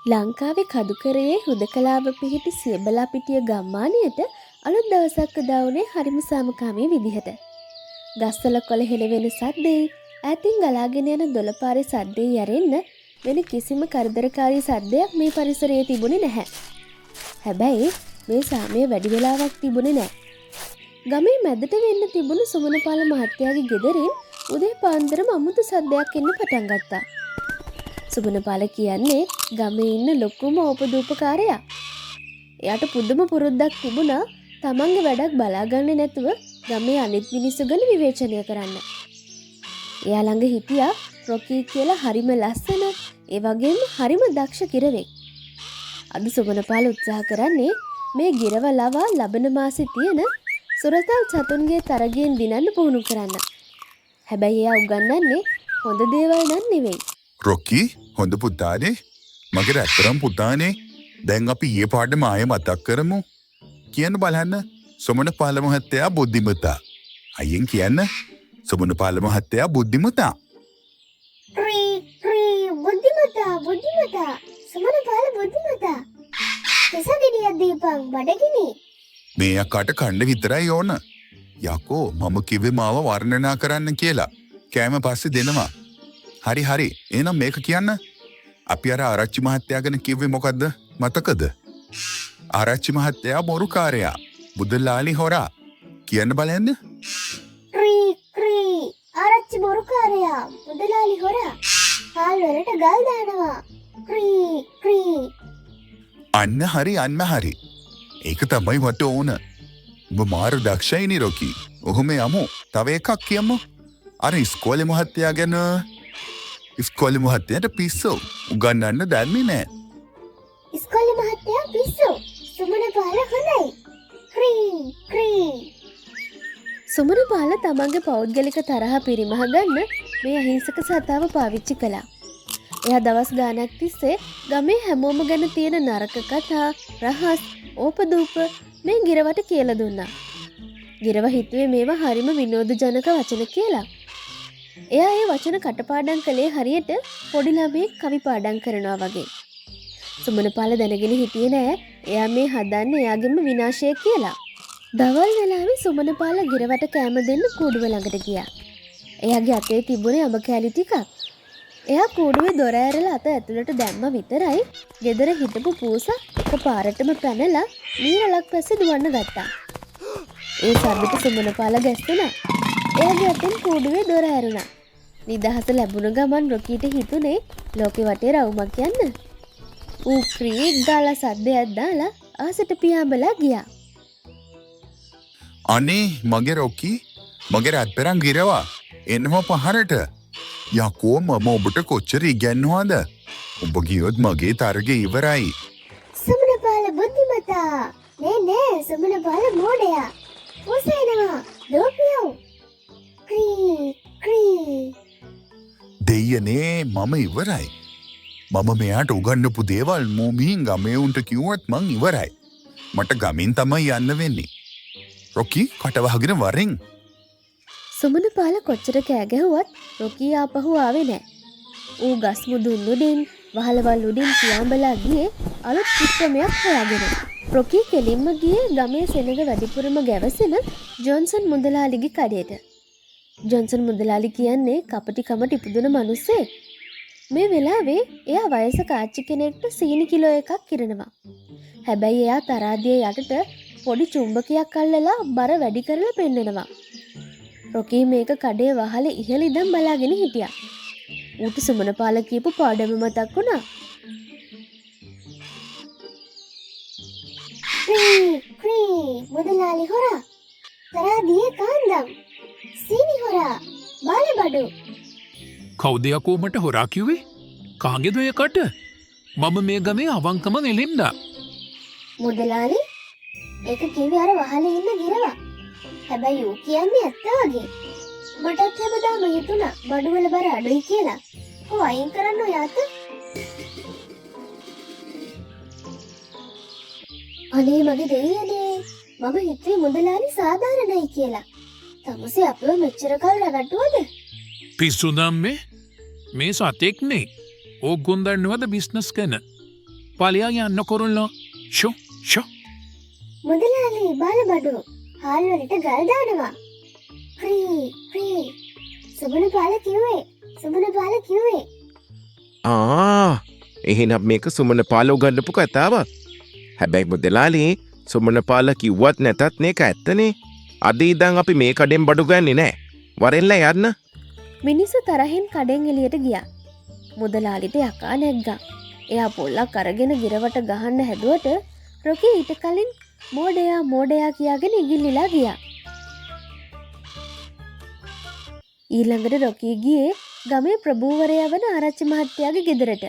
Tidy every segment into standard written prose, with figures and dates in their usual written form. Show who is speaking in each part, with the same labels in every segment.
Speaker 1: ලංකාවේ කදුකරයේ හුදකලාව පිහිටි සියබලාපිටිය ගම්මානයට අලුත් දවසක් උදා වුණේ හරිම සාමකාමී විදිහට. ගස්වල කොළ හෙලවෙන සද්දෙයි ඈතින් ගලාගෙන යන දොළපාරේ සද්දෙයි ඇරෙන්න වෙන කිසිම කරදරකාරී සද්දයක් මේ පරිසරයේ තිබුණේ නැහැ. හැබැයි මේ සාමය වැඩි වෙලාවක් තිබුණේ නැහැ. ගමේ මැදට වෙන්න තිබුණු සුමනපාල මහත්තයාගේ ගෙදරින් උදේ පාන්දරම අමුතු සද්දයක් එන්න පටන් ගත්තා. සුමනපාල කියන්නේ ගමේ ඉන්න ලොකුම ඕපදූපකාරයා. එයාට පුදුම පුරුද්දක් තිබුණා තමන්ගේ වැඩක් බලාගන්නේ නැතුව ගමේ අනිත් මිනිස්සු ගැන විවේචනය කරන්න. එයා ළඟ හිටියා රොකී කියලා හරිම ලස්සන ඒ වගේම හරිම දක්ෂ කිරවෙක්. අද සුමනපාල උත්සාහ කරන්නේ මේ ගිරව ලවා ලබන මාසේ තියෙන සුරතල් සතුන්ගේ තරගයෙන් දිනන්න පුහුණු කරන්න. හැබැයි එයා උගන්වන්නේ හොඳ දේවල් නම් නෙවෙයි.
Speaker 2: රොකී හොඳ පුතානේ මගේ ඇත්තරම් පුතානේ දැන් අපි ඊයේ පාඩම ආයෙ මතක් කරමු කියන්න බලන්න සුමනපාල මහත්තයා බුද්ධිමතා අයියෙන් කියන්න සුමනපාල මහත්තයා බුද්ධිමතා
Speaker 3: බුද්ධිමතා සුමනපාල බුද්ධිමතා එසගෙඩියක් දීපන් බඩගිනි
Speaker 2: මේ අකාට කණ්ඩ විතරයි ඕන යකෝ මම කිව්වේ මාව වර්ණනා කරන්න කියලා කෑම පස්සේ දෙනවා හරි එහෙනම් මේක කියන්න අපි අර ආරච්චි මහත්තයා ගැන කිව්වේ මොකද්ද මතකද ආරච්චි මහත්තයා බොරුකාරයා බුදලාලි හොරා කියන්න බලන්න
Speaker 3: ආරච්චි බොරුකාරයා බුදලාලි හොරා හාල් වලට ගල් දානවා
Speaker 2: අන්න හරි ඒක තමයි මට ඕන ඔබ මාර දක්ෂයිනි රොකී ඔහොම යමු තව එකක් කියමු අර ඉස්කෝලේ මහත්තයා ගැන ඉස්කෝලේ මහත්තයාට පිස්සු උගන්නන්න දන්නේ නැහැ.
Speaker 3: ඉස්කෝලේ මහත්තයා පිස්සු සුමනපාල හොඳයි.
Speaker 1: සුමනපාල තමන්ගේ පෞද්ගලික තරහ පිරිමහ ගන්න මේ අහිංසක සතාව පාවිච්චි කළා. එයා දවස් ගාණක් තිස්සේ ගමේ හැමෝම ගැන තියෙන නරක කතා, රහස්, ඕපදූප මේ ගිරවට කියලා දුන්නා. ගිරව හිතුවේ මේවා හරිම විනෝදජනක වචන කියලා. එයා ඒ වචන කටපාඩම් කළේ හරියට පොඩි ළමයෙක් කවි පාඩම් කරනවා වගේ. සුමනපාල දැනගෙන හිටියේ නෑ එයා මේ හදන්නේ එයාගෙම විනාශය කියලා. දවල් වෙලාවේ සුමනපාල ගිරවට කෑම දෙන්න කූඩුව ළඟට ගියා. එයාගේ අතේ තිබුණේ අඹ කැලි ටිකක්. එයා කූඩුවේ දොර ඇරලා අත ඇතුළට දැම්ම විතරයි ගෙදර හිටපු පූසා එකපාරටම පැනලා මීරලක් පැත්තේ දුවන්න ගත්තා. ඒ සද්දෙට සුමනපාල ගැස්සුණා. එයාගේ අතින් කූඩුවේ දොර ඇරුණා. නිදහස ලැබුණ ගමන් රොකීට හිතුනේ ලෝකේ වටේ රවුමක් යන්න. ඌ ක්‍රීක් ගාලා සද්දයක් දාලා ආසට පියාඹලා ගියා.
Speaker 2: අනේ මගේ රොකී මගේ රත්තරන් ගිරවා එන්නම පහරට යකෝ මම ඔබට කොච්චර ඉගැන්වුවාද ඔබ ගියොත් මගේ තරගේ ඉවරයි.
Speaker 3: සුමනපාල බුද්ධිමතා නෑ සුමනපාල මෝඩයා පොසේනවා ලෝපියෝ ක්‍රී
Speaker 2: දෙයනේ මම ඉවරයි. මම මෙයාට උගන්නපු දේවල් මූමින් ගමේ උන්ට කිව්වත් මං ඉවරයි. මට ගමින් තමයි යන්න වෙන්නේ. රොකී කටවහගෙන වරෙන්.
Speaker 1: සුමනපාල කොච්චර කෑ ගැහුවත් රොකී ආපහු ආවේ නෑ. ඌ ගස් මුදුන් උඩින් වහලවල් උඩින් පියාඹලා ගියේ අලුත් චිත්‍රමයක් හොයාගෙන. රොකී කෙලින්ම ගියේ ගමේ සෙනඟ වැඩිපුරම ගැවසෙන ජොන්සන් මුදලාලිගේ කඩේට. ජොන්සන් මුදලාලි කියන්නේ කපටිකමට ඉපදුන මිනිස්සෙක්. මේ වෙලාවේ එයා වයසක ආච්චි කෙනෙක්ට සීනි කිලෝ එකක් කිරනවා. හැබැයි එයා තරාදිය යටට පොඩි චුම්බකයක් අල්ලලා බර වැඩි කරලා පෙන්නනවා. රොකී මේක කඩේ වහලේ ඉහළ ඉඳන් බලාගෙන හිටියා. ඌට සුමනපාල කියපු පාඩම මතක් වුණා.
Speaker 3: මුදලාලි හොරා තරාදියේ කාන්දම් සීනි හොරා බාලබඩු
Speaker 4: කවුද යකෝ මට හොරා කිව්වේ? කාගේද ඔය කට? මම මේ ගමේ අවංකම නෙලින්දා.
Speaker 3: මුදලාලි ඒක කිව්වේ අර වහලේ ඉන්න ගිරවා. හැබැයි ඌ කියන්නේ ඇත්ත වගේ. මටත් හැමදාම හිතුණා බඩුවල බර අඩුයි කියලා. ඔය අයින් කරන්න ඔය අත. අනේ මගේ දෙයියනේ මම හිතුවේ මුදලාලි සාධාරණයි කියලා. තමුසේ අපව මෙච්චර කල් රැවටුවද?
Speaker 4: පිස්සු දම්මේ මේ සතෙක් නේ. ඕගොන් දන්නවද බිස්නස් ගැන? පලයා යන්න කොරුල්ලෝ ෂෝ ෂෝ
Speaker 3: මුදලාලි බාලබඩු හාල් වලට ගල් දානවා. ක්‍රී සුබන පාල කිව්වේ.
Speaker 5: එහෙනම් මේක සුමන පාල උගන්නපු කතාවක්. හැබැයි මුදලාලි සුමන පාල කිව්වත් නැතත් මේක ඇත්තනේ. අද ඉඳන් අපි මේ කඩෙන් බඩු ගන්නේ නැහැ. වරෙල්ලා යන්න.
Speaker 1: මිනිස්සු තරහෙන් කඩෙන් එළියට ගියා. මුදලාලිට යකා නැග්ගා. එයා පොල්ලක් අරගෙන ගිරවට ගහන්න හැදුවට රොකි ඊට කලින් මෝඩයා කියාගෙන ඉගිල්ලිලා ගියා. ඊළඟට රොකී ගියේ ගමේ ප්‍රභූවරයා වන ආරච්චි මහත්තයාගේ ගෙදරට.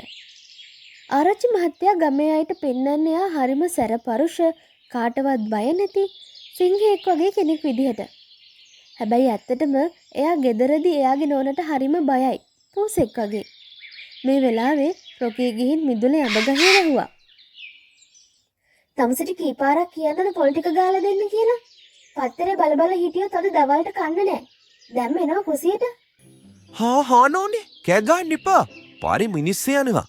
Speaker 1: ආරච්චි මහත්තයා ගමේ අයට පෙන්වන්නේ එයා හරිම සැරපරුෂ කාටවත් බය නැති සිංහෙක් වගේ කෙනෙක් විදිහට. හැබැයි ඇත්තටම එයා ගෙදරදී එයාගේ නෝනට හරිම බයයි. පූසෙක් වගේ. මේ වෙලාවේ රොකී ගිහින් මිදුලේ අඹ ගහේ වැහුවා.
Speaker 3: තමසට කීපාරක් කියන්නද පොල් ටික ගාලා දෙන්න කියලා. පත්තරේ බල හිටියොත් අද දවල්ට කන්න නැහැ. දැම්ම එනවා කුසියට.
Speaker 6: හා නෝනේ කෑ ගන්න එපා. පාරේ මිනිස්සු යනවා.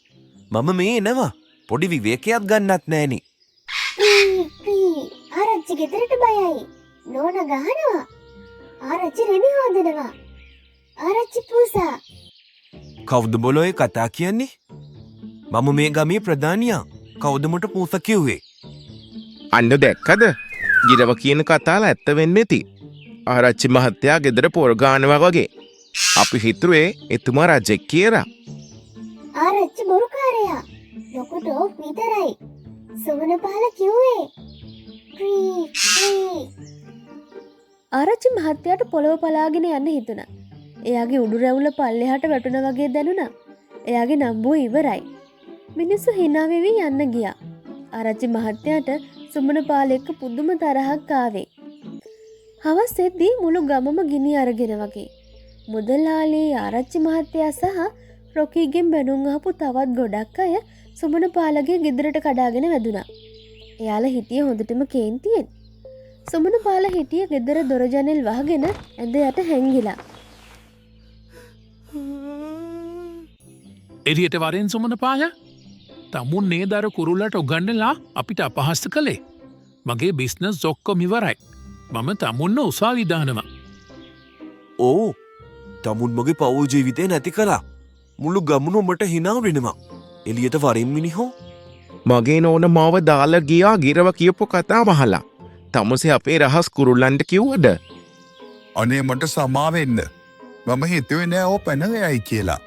Speaker 6: මම මේ එනවා. පොඩි විවේකයක් ගන්නත් නෑනේ.
Speaker 3: ආරච්චි ගෙදරට බයයි. නෝන ගහනවා. ආරච්චි රෙදි හොදනවා. ආරච්චි පූසා.
Speaker 6: කවුද බොලෝයේ කතා කියන්නේ? මම මේ ගමේ ප්‍රධානියා. කවුද මට පූසා කිව්වේ?
Speaker 5: අන්න දැක්කද? ගිරව කියන කතාව ඇත්ත වෙන්නේ නැති. ආරච්චි මහත්තයා ගෙදර පොර ගානවා වගේ. අපි හිතුවේ එතුමා රජෙක් කියලා.
Speaker 3: ආරච්චි බොරුකාරයා. ලොකුටෝ විතරයි. සුමන පාල කිව්වේ.
Speaker 1: ආරච්චි මහත්තයාට පොළව පලාගෙන යන්න හිතුණා. එයාගේ උඩු රැවුල පල්ලෙහාට වැටුණා වගේ දැනුණා. එයාගේ නම්බුව ඉවරයි. මිනිස්සු hina වෙවි යන්න ගියා. ආරච්චි මහත්තයාට සුමන පාල එක්ක පුදුම තරහක් ආවේ. හවස් එද්දී මුළු ගමම ගිනි අරගෙන වගේ. මුදලාලි ආරච්චි මහත්තයා සහ රොකීගෙන් බැනුම් අහපු තවත් ගොඩක් අය සුමන පාලගේ ගෙදරට කඩාගෙන වැදුනා. එයාලා හිටියේ හොඳටම කේන්තියෙන්. සුමන පාල හිටියේ ගෙදර දොර ජනෙල් වහගෙන ඇඳ යට හැංගිලා.
Speaker 4: එළියට වරෙන් සුමන පාය තමුන් නේදර කුරුල්ලට උගන්නලා අපිට අපහාස කළේ. මගේ බිස්නස් ඔක්කොම ඉවරයි. මම තමුන්න උසාවි දානවා.
Speaker 6: ඕ තමුන් මගේ පවුල් ජීවිතේ නැති කළා. මුළු ගමන මට hina වෙනවා. එළියට වරින් මිනිහෝ.
Speaker 5: මගේ නෝන මාව දාලා ගියා ගිරව කියපු කතාව අහලා. තමසේ අපේ රහස් කුරුල්ලන්ට කිව්වද?
Speaker 2: අනේ මට සමා වෙන්න. මම හිතුවේ නෑ ඕ පැනගයයි කියලා.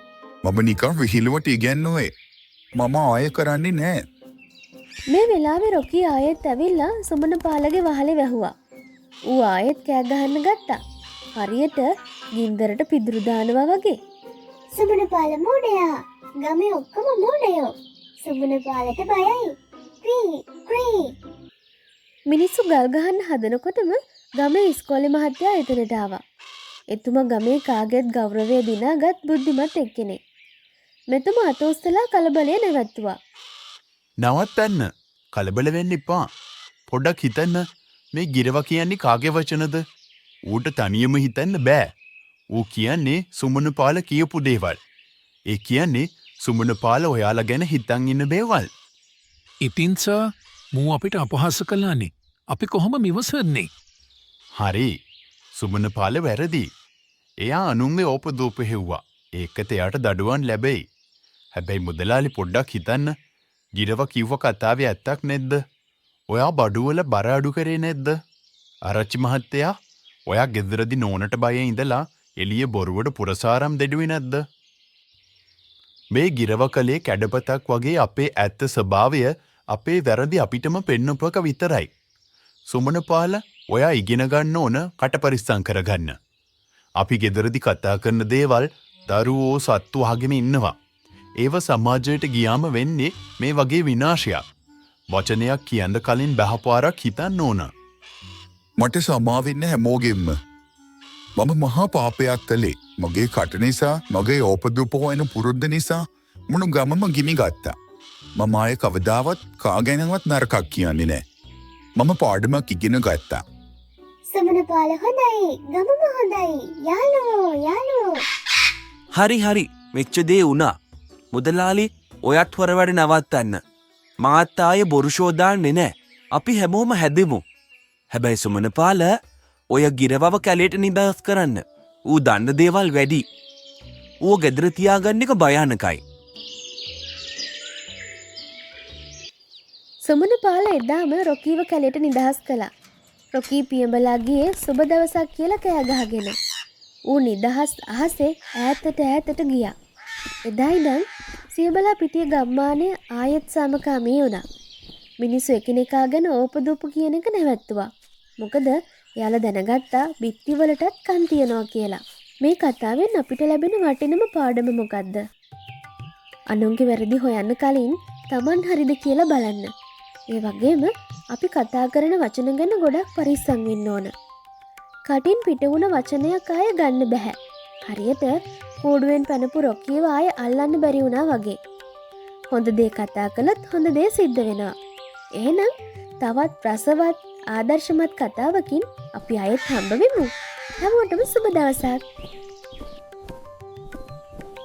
Speaker 2: මම නිකන් විහිළුවට ඉගැන්නුවේ. මම ආය කරන්නේ නෑ.
Speaker 1: මේ වෙලාවේ රොකී ආයෙත් ඇවිල්ලා සුමන පාලගේ වහලේ වැහුවා. ඌ ආයෙත් කෑ ගහන්න ගත්තා. හරියට ගින්දරට පිදුරු දානවා වගේ.
Speaker 3: සුමන පාල මෝඩයා. ගමේ ඔක්කොම මෝඩයෝ. සුමන පාලට බයයි.
Speaker 1: මිනිස්සු ගල් ගහන්න හදනකොටම ගමේ ඉස්කෝලේ මහත්තයා එතනට ආවා. එතුමා ගමේ කාගෙත් ගෞරවය දිනාගත් බුද්ධිමත් එක්කෙනෙක්. මෙතුමා අත උස්සලා කලබලය නැවැත්තුවා.
Speaker 7: නවත්තන්න. කලබල වෙන්න එපා. පොඩ්ඩක් හිතන්න මේ ගිරව කියන්නේ කාගේ වචනද? ඌට තනියම හිතන්න බෑ. ඌ කියන්නේ සුමන පාල කියපු දේවල්. ඒ කියන්නේ සුමන පාල ඔයාලා ගැන හිතන් ඉන්න දේවල්.
Speaker 4: ඉතින් සර් මූ අපිට අපහාස කළානේ. අපි කොහොම මිවසන්නේ?
Speaker 7: හරි. සුමන පාල වැරදි. එයා අනුන්ගේ ඕපදූප හෙව්වා. ඒකට එයාට දඩුවම් ලැබෙයි. හැබැයි මුදලාලි පොඩ්ඩක් හිතන්න. ගිරව කිව්ව කතාවේ ඇත්තක් නැද්ද? ඔයා බඩුවල බර අඩු කරේ නැද්ද? ආරච්චි මහත්තයා ඔයා ගෙදරදි නෝනට බයෙන් ඉඳලා එළිය බොරුවට පුරසාරම් දෙඩුවේ නැද්ද? මේ ගිරව කලේ කැඩපතක් වගේ අපේ ඇත්ත ස්වභාවය අපේ වැරදි අපිටම පෙන්නුපක විතරයි. සුමන පාල ඔයා ඉගෙන ගන්න ඕන කටපරිස්සම් කරගන්න. අපි ගෙදරදි කතා කරන දේවල් දරුවෝ සත්තු අහගෙන ඉන්නවා. ඒව සමාජයට ගියාම වෙන්නේ මේ වගේ විනාශයක්. වචනයක් කියන්න කලින් බහපාරක් හිතන්න ඕන.
Speaker 2: මට සමා වෙන්න හැමෝගෙම. මම මහා පාපයක් කළේ. මගේ කට නිසා, මගේ ඕපදූප හොයන පුරුද්ද නිසා මුණු ගමම ගිනි ගත්තා. මම ආයේ කවදාවත් කාගෙනවත් නරකක් කියන්නේ නෑ. මම පාඩමක් ඉගෙන ගත්තා.
Speaker 3: සුමන පාල හොඳයි. ගමම හොඳයි. යාළුවෝ.
Speaker 6: හරි මෙච්ච දේ වුණා. මුදලාලි ඔයත් හොර වැඩ නවත්තන්න. මාත් ආයේ බොරු ෂෝදාන්නේ නෑ. අපි හැමෝම හැදෙමු. හැබැයි සුමනපාල ඔය ගිරවව කැලේට නිදහස් කරන්න. ඌ දන්න දේවල් වැඩි. ඌ ගෙදර තියාගන්න එක භයානකයි.
Speaker 1: සුමන පාල එදාම රොකීව කැලේට නිදහස් කළා. රොකී පියඹලා ගියේ සුබ දවසක් කියලා කෑ ගහගෙන. ඌ නිදහස් අහසේ ඈතට ගියා. එදා ඉඳන් සියඹලා පිටිය ගම්මානයේ ආයෙත් සමකාමී වුණා. මිනිස්සු එකිනෙකා ගැන ඕපදූප කියන එක නැවැත්තුවා. මොකද එයාලා දැනගත්තා බිත්තිවලටත් කන් තියනවා කියලා. මේ කතාවෙන් අපිට ලැබෙන වටිනම පාඩම මොකද්ද? අනුන්ගේ වැරදි හොයන්න කලින් Taman හරිද කියලා බලන්න. ඒ වගේම අපි කතා කරන වචන ගැන ගොඩක් පරිස්සම් වෙන්න ඕන. කටින් පිට වුණ වචනයක් ආය ගන්න බෑ. හරියට කෝඩුවෙන් පැනපු රොකීව ආය අල්ලන්න බැරි වුණා වගේ. හොඳ දේ කතා කළොත් හොඳ දේ සිද්ධ වෙනවා. එහෙනම් තවත් රසවත් ආදර්ශමත් කතාවකින් අපි ආයෙත් හම්බ වෙමු. හැමෝටම සුබ දවසක්.